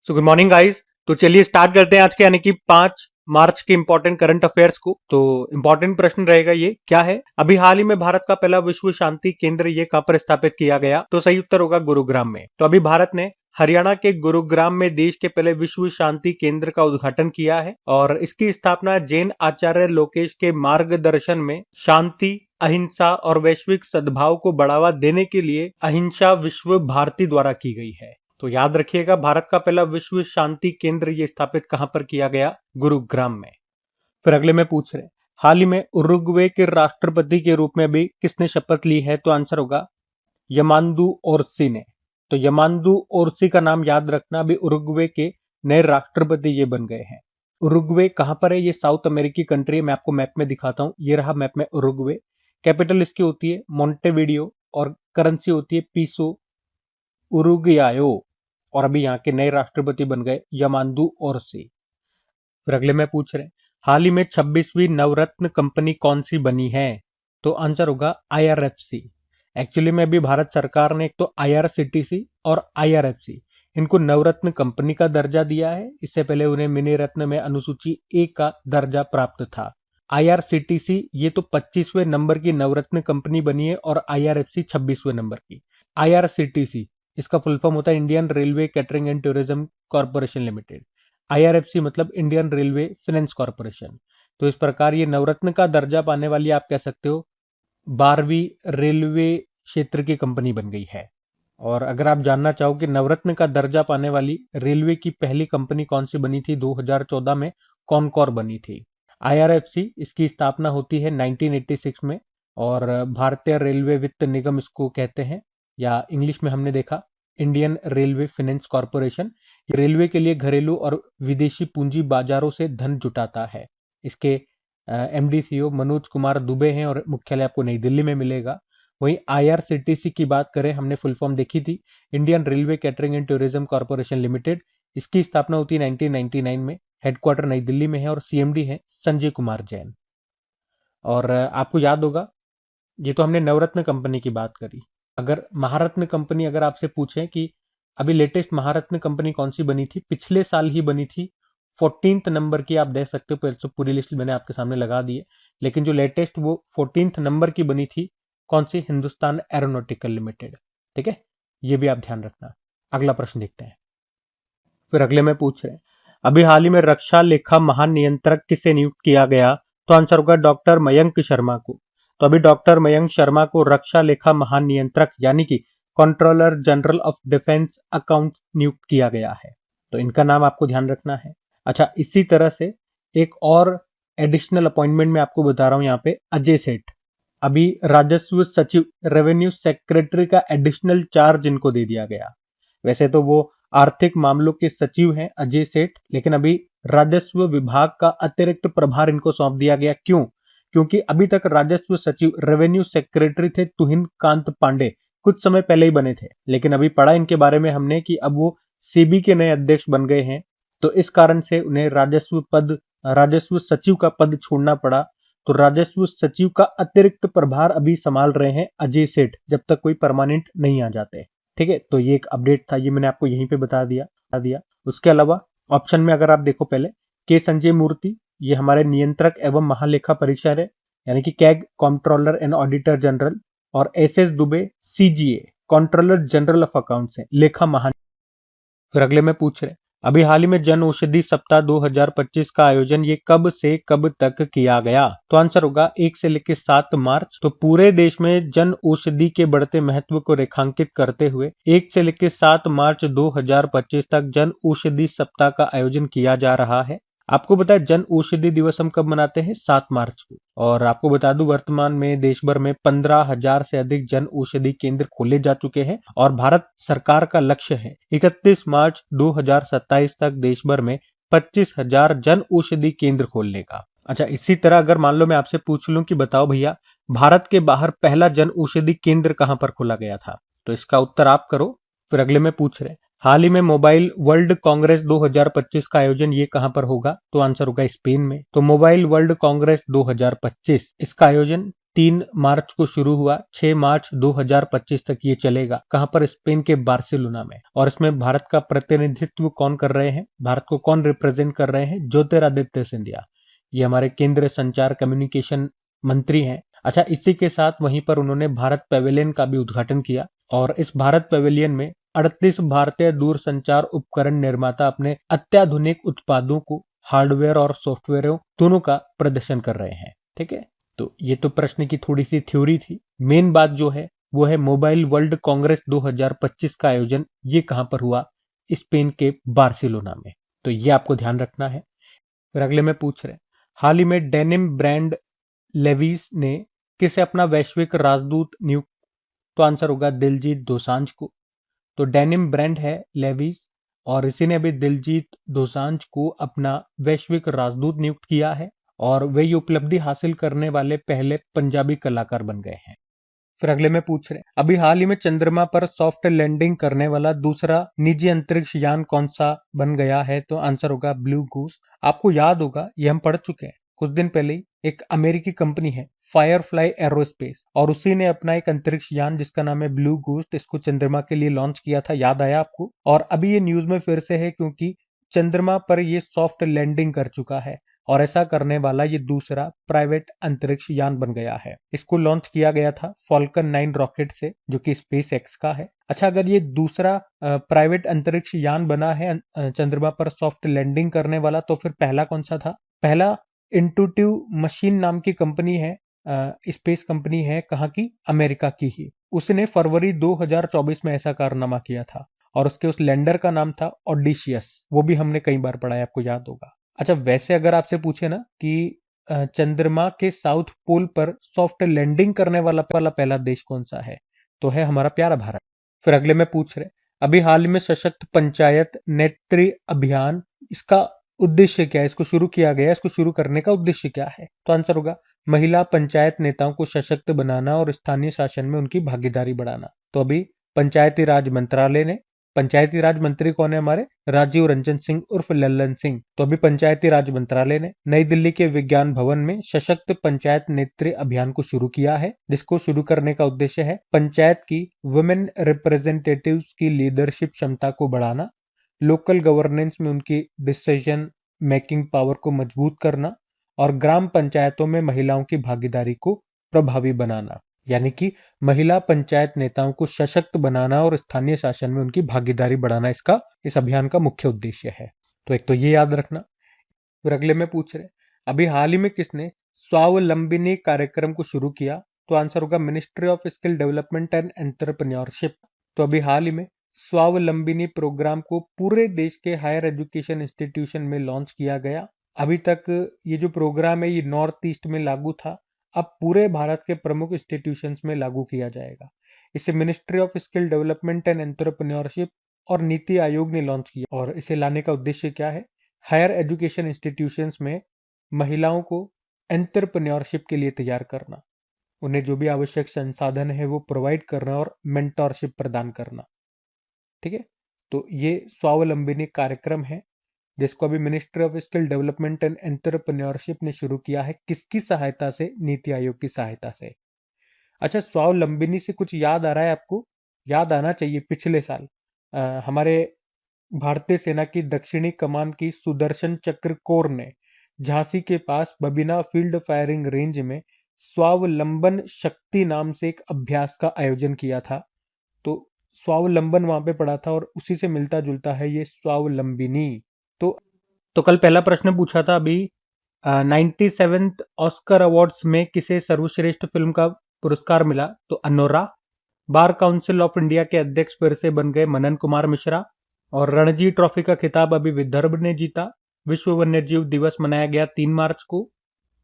So good morning guys. तो चलिए start करते हैं आज के यानी कि 5 मार्च के इंपॉर्टेंट करंट अफेयर्स को। तो इंपॉर्टेंट प्रश्न रहेगा ये क्या है, अभी हाल ही में भारत का पहला विश्व शांति केंद्र ये कहां पर स्थापित किया गया? तो सही उत्तर होगा गुरुग्राम में। तो अभी भारत ने हरियाणा के गुरुग्राम में देश के पहले विश्व शांति केंद्र का उद्घाटन किया है और इसकी स्थापना जैन आचार्य लोकेश के मार्गदर्शन में शांति, अहिंसा और वैश्विक सद्भाव को बढ़ावा देने के लिए अहिंसा विश्व भारती द्वारा की गई है। तो याद रखिएगा, भारत का पहला विश्व शांति केंद्र ये स्थापित कहां पर किया गया? गुरुग्राम में। फिर अगले में पूछ रहे, हाल ही में उरुग्वे के राष्ट्रपति के रूप में अभी किसने शपथ ली है? तो आंसर होगा यमांदू ओरसी ने। तो यमांदू ओरसी का नाम याद रखना, अभी उरुग्वे के नए राष्ट्रपति ये बन गए हैं। उरुग्वे कहां पर है? ये साउथ अमेरिकी कंट्री है। मैं आपको मैप में दिखाता हूं, ये रहा मैप में उरुग्वे। कैपिटल इसकी होती है मोंटेविडियो और करेंसी होती है पीसो उरुग्वायो। और अभी यहाँ के नए राष्ट्रपति बन गए यमांदू ओरसी। फिर अगले में पूछ रहे, हाल ही में 26वीं नवरत्न कंपनी कौन सी बनी है? तो आंसर होगा IRFC। एक्चुअली में अभी भारत सरकार ने एक तो IRCTC और IRFC इनको नवरत्न कंपनी का दर्जा दिया है। इससे पहले उन्हें मिनी रत्न में अनुसूची A का दर्जा प्राप्त था। IRCTC ये तो 25वें नंबर की नवरत्न कंपनी बनी है और IRFC 26वें नंबर की। IRCTC इसका फुल फॉर्म होता है Indian railway catering and tourism corporation limited. IRFC मतलब इंडियन रेलवे फाइनेंस कॉर्पोरेशन। तो इस प्रकार ये नवरत्न का दर्जा पाने वाली आप कह सकते हो 12वीं रेलवे क्षेत्र की कंपनी बन गई है। और अगर आप जानना चाहो कि नवरत्न का दर्जा पाने वाली रेलवे की पहली कंपनी कौन सी बनी थी, 2014 में कॉनकॉर बनी थी। IRFC इसकी स्थापना होती है 1986 में और भारतीय रेलवे वित्त निगम इसको कहते हैं, या इंग्लिश में हमने देखा Indian railway finance corporation. Railway के लिए घरेलू और विदेशी पूंजी बाजारों से धन जुटाता है। इसके MD CEO मनोज कुमार दुबे हैं और मुख्यालय आपको नई दिल्ली में मिलेगा। वहीं IRCTC की बात करें, हमने फुल फॉर्म देखी थी Indian railway catering and tourism corporation limited. इसकी स्थापना होती है 1999 में। हेडक्वार्टर नई दिल्ली में है और CMD है संजय कुमार जैन। और आपको याद होगा, ये तो हमने नवरत्न कंपनी की बात करी। अगर महारत्न कंपनी अगर आपसे पूछे कि अभी लेटेस्ट महारत्न कंपनी कौन सी बनी थी, पिछले साल ही बनी थी, 14th नंबर की आप देख सकते हो। तो पूरी लिस्ट मैंने आपके सामने लगा दी है, लेकिन जो लेटेस्ट वो 14th नंबर की बनी थी कौन सी? Hindustan aeronautical limited. ठीक है, ये भी आप ध्यान रखना। अगला प्रश्न देखते हैं। फिर अगले में पूछ रहे हैं, अभी हाल ही में रक्षा लेखा महानियंत्रक किसे नियुक्त किया गया? तो आंसर होगा डॉक्टर मयंक शर्मा को। तो अभी डॉक्टर मयंक शर्मा को रक्षा लेखा महानियंत्रक यानी कि controller general of defence account नियुक्त किया गया है। तो इनका नाम आपको ध्यान रखना है। अच्छा, इसी तरह से एक और एडिशनल अपॉइंटमेंट मैं आपको बता रहा हूं यहाँ पे, अजय सेठ। अभी राजस्व सचिव, रेवेन्यू सेक्रेटरी का एडिशनल चार्ज इनको दे दिया गया। वैसे तो वो आर्थिक मामलों के सचिव हैं अजय सेठ, लेकिन अभी राजस्व विभाग का अतिरिक्त प्रभार इनको सौंप दिया गया। क्यों? क्योंकि अभी तक राजस्व सचिव, रेवेन्यू सेक्रेटरी थे तुहिन कांत पांडे, कुछ समय पहले ही बने थे। लेकिन अभी पढ़ा इनके बारे में हमने कि अब वो सेबी के नए अध्यक्ष बन गए हैं, तो इस कारण से उन्हें राजस्व सचिव का पद छोड़ना पड़ा। तो राजस्व सचिव का अतिरिक्त प्रभार अभी संभाल रहे हैं अजय सेठ, जब तक कोई परमानेंट नहीं आ जाते। ठीक है, तो ये एक अपडेट था, ये मैंने आपको यहीं पे बता दिया। उसके अलावा ऑप्शन में अगर आप देखो, पहले के संजय मूर्ति, ये हमारे नियंत्रक एवं महालेखा परीक्षक है, यानी कि CAG controller and auditor general. और SS Dubey CGA controller general of accounts है, लेखा महान। फिर अगले में पूछ रहे, अभी हाल ही में जन औषधि सप्ताह 2025 का आयोजन ये कब से कब तक किया गया? तो आंसर होगा 1 से लेकर 7 मार्च। तो पूरे देश में जन औषधि के बढ़ते महत्व को रेखांकित करते हुए 1 से लेकर 7 मार्च 2025 तक जन औषधि सप्ताह का आयोजन किया जा रहा है। आपको बता है जन औषधि दिवस हम कब मनाते हैं? 7 मार्च को। और आपको बता दूं, वर्तमान में देश भर में 15,000 से अधिक जन औषधि केंद्र खोले जा चुके हैं और भारत सरकार का लक्ष्य है 31 मार्च 2027 तक देश भर में 25,000 जन औषधि केंद्र खोलने का। अच्छा, इसी तरह अगर मान लो मैं आपसे पूछ लूं कि बताओ भैया, भारत के बाहर पहला जन औषधि केंद्र कहां पर खोला गया था? तो इसका उत्तर आप करो। फिर अगले में पूछ रहे, हाल ही में मोबाइल वर्ल्ड कांग्रेस 2025 का आयोजन ये कहां पर होगा? तो आंसर होगा स्पेन में। तो मोबाइल वर्ल्ड कांग्रेस 2025 इसका आयोजन 3 मार्च को शुरू हुआ, 6 मार्च 2025 तक ये चलेगा। कहां पर? स्पेन के बार्सिलोना में। और इसमें भारत का प्रतिनिधित्व कौन कर रहे हैं, भारत को कौन रिप्रेजेंट कर रहे हैं? ज्योतिरादित्य सिंधिया, ये हमारे केंद्रीय संचार कम्युनिकेशन मंत्री हैं। अच्छा, इसी के साथ वहीं पर उन्होंने भारत पैवेलियन का भी उद्घाटन किया और इस भारत पैवेलियन में 38 भारतीय दूरसंचार उपकरण निर्माता अपने अत्याधुनिक उत्पादों को हार्डवेयर और सॉफ्टवेयर दोनों का प्रदर्शन कर रहे हैं। ठीक है, तो ये तो प्रश्न की थोड़ी सी थ्योरी थी। मेन बात जो है वो है मोबाइल वर्ल्ड कांग्रेस 2025 का आयोजन ये कहां पर हुआ? स्पेन के बार्सिलोना में। तो ये आपको ध्यान रखना है। फिर अगले में पूछ रहे, हाल ही में डेनिम ब्रांड लेविस ने किसे अपना वैश्विक राजदूत नियुक्त? तो आंसर होगा दिलजीत दोसांझ को। तो डेनिम ब्रांड है लेविस और इसी ने अभी दिलजीत दोसांझ को अपना वैश्विक राजदूत नियुक्त किया है और वे ये उपलब्धि हासिल करने वाले पहले पंजाबी कलाकार बन गए हैं। फिर अगले में पूछ रहे, अभी हाल ही में चंद्रमा पर सॉफ्ट लैंडिंग करने वाला दूसरा निजी अंतरिक्ष यान कौन सा बन गया है? तो आंसर होगा ब्लू गूस। आपको याद होगा, ये हम पढ़ चुके हैं कुछ दिन पहले ही। एक अमेरिकी कंपनी है फायरफ्लाई एरोस्पेस और उसी ने अपना एक अंतरिक्ष यान जिसका नाम है ब्लू गूस्ट, इसको चंद्रमा के लिए लॉन्च किया था। याद आया आपको? और अभी ये न्यूज में फिर से है क्योंकि चंद्रमा पर ये सॉफ्ट लैंडिंग कर चुका है और ऐसा करने वाला ये दूसरा प्राइवेट अंतरिक्ष यान बन गया है। इसको लॉन्च किया गया था फॉल्कन 9 रॉकेट से, जो कि स्पेस एक्स का है। अच्छा, अगर ये दूसरा प्राइवेट अंतरिक्ष यान बना है चंद्रमा पर सॉफ्ट लैंडिंग करने वाला, तो फिर पहला कौन सा था? पहला इंटूटिव मशीन नाम की कंपनी है, स्पेस कंपनी है, कहाँ की? अमेरिका की ही। उसने फरवरी 2024 में ऐसा कारनामा किया था और उसके उस लैंडर का नाम था ऑडिशियस। वो भी हमने कई बार पढ़ा है, आपको याद होगा। अच्छा, वैसे अगर आपसे पूछे ना कि चंद्रमा के साउथ पोल पर सॉफ्ट लैंडिंग करने वाला पहला देश कौन सा है, तो है हमारा प्यारा भारत। फिर अगले में पूछ रहे, अभी हाल में सशक्त पंचायत नेत्री अभियान, इसका उद्देश्य क्या है? इसको शुरू किया गया, इसको शुरू करने का उद्देश्य क्या है? तो आंसर होगा महिला पंचायत नेताओं को सशक्त बनाना और स्थानीय शासन में उनकी भागीदारी बढ़ाना। तो अभी पंचायती राज मंत्रालय ने, पंचायती राज मंत्री कौन है हमारे? राजीव रंजन सिंह उर्फ लल्लन सिंह। तो अभी पंचायती राज मंत्रालय ने नई दिल्ली के विज्ञान भवन में सशक्त पंचायत नेत्री अभियान को शुरू किया है, जिसको शुरू करने का उद्देश्य है पंचायत की वुमेन रिप्रेजेंटेटिव्स की लीडरशिप क्षमता को बढ़ाना, लोकल गवर्नेंस में उनकी डिसीजन मेकिंग पावर को मजबूत करना और ग्राम पंचायतों में महिलाओं की भागीदारी को प्रभावी बनाना। यानी कि महिला पंचायत नेताओं को सशक्त बनाना और स्थानीय शासन में उनकी भागीदारी बढ़ाना इस अभियान का मुख्य उद्देश्य है। तो एक तो ये याद रखना। फिर अगले में पूछ रहे, अभी हाल ही में किसने स्वावलंबिनी कार्यक्रम को शुरू किया? तो आंसर होगा ministry of skill development and entrepreneurship. तो अभी हाल ही में स्वावलंबिनी प्रोग्राम को पूरे देश के हायर एजुकेशन इंस्टीट्यूशन में लॉन्च किया गया। अभी तक ये जो प्रोग्राम है ये नॉर्थ ईस्ट में लागू था, अब पूरे भारत के प्रमुख इंस्टीट्यूशंस में लागू किया जाएगा। इसे ministry of skill development and entrepreneurship और नीति आयोग ने लॉन्च किया और इसे लाने का उद्देश्य क्या है? हायर एजुकेशन इंस्टीट्यूशंस में महिलाओं को एंटरप्रेन्योरशिप के लिए तैयार करना, उन्हें जो भी आवश्यक संसाधन है वो प्रोवाइड करना और मेंटोरशिप प्रदान करना। ठीक है, तो ये स्वावलंबिनी कार्यक्रम है जिसको अभी ministry of skill development and entrepreneurship ने शुरू किया है। किसकी सहायता से? नीति आयोग की सहायता से। अच्छा, स्वावलंबिनी से कुछ याद आ रहा है आपको? याद आना चाहिए, पिछले साल हमारे भारतीय सेना की दक्षिणी कमान की सुदर्शन चक्र कोर ने झांसी के पास बबिना फील्ड फायरिंग रेंज में स्वावलंबन शक्ति नाम से एक अभ्यास का आयोजन किया था। तो स्वावलंबन वहां पे पड़ा था और उसी से मिलता जुलता है ये स्वावलंबिनी। तो कल पहला प्रश्न पूछा था अभी 97th ऑस्कर अवार्ड्स में किसे सर्वश्रेष्ठ फिल्म का पुरस्कार मिला? तो Anora. Bar council of India के अध्यक्ष फिर से बन गए मनन कुमार मिश्रा और रणजी ट्रॉफी का खिताब अभी विदर्भ ने जीता। विश्व वन्यजीव दिवस मनाया गया 3 मार्च को।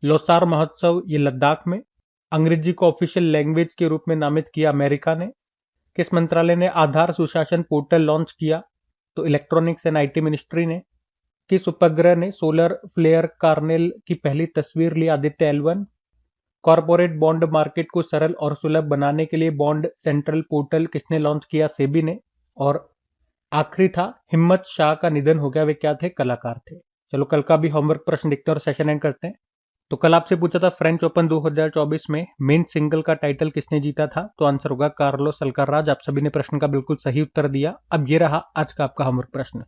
लोसार महोत्सव ये लद्दाख में। अंग्रेजी को ऑफिशियल लैंग्वेज के रूप में नामित किया अमेरिका ने। किस मंत्रालय ने आधार सुशासन पोर्टल लॉन्च किया? तो इलेक्ट्रॉनिक्स एंड आईटी मिनिस्ट्री ने। किस उपग्रह ने सोलर फ्लेयर कार्नेल की पहली तस्वीर ली? Aditya L1। Corporate bond market को सरल और सुलभ बनाने के लिए बॉन्ड सेंट्रल पोर्टल किसने लॉन्च किया? सेबी ने। और आखिरी था हिम्मत शाह का निधन हो गया, वे क्या थे? कलाकार थे। चलो कल का भी होमवर्क प्रश्न देखते हैं और सेशन एंड करते हैं। तो कल आपसे पूछा था फ्रेंच ओपन 2024 में मेन सिंगल का टाइटल किसने जीता था, तो आंसर होगा कार्लोस अल्काराज। आप सभी ने प्रश्न का बिल्कुल सही उत्तर दिया। अब ये रहा आज का आपका होमवर्क प्रश्न।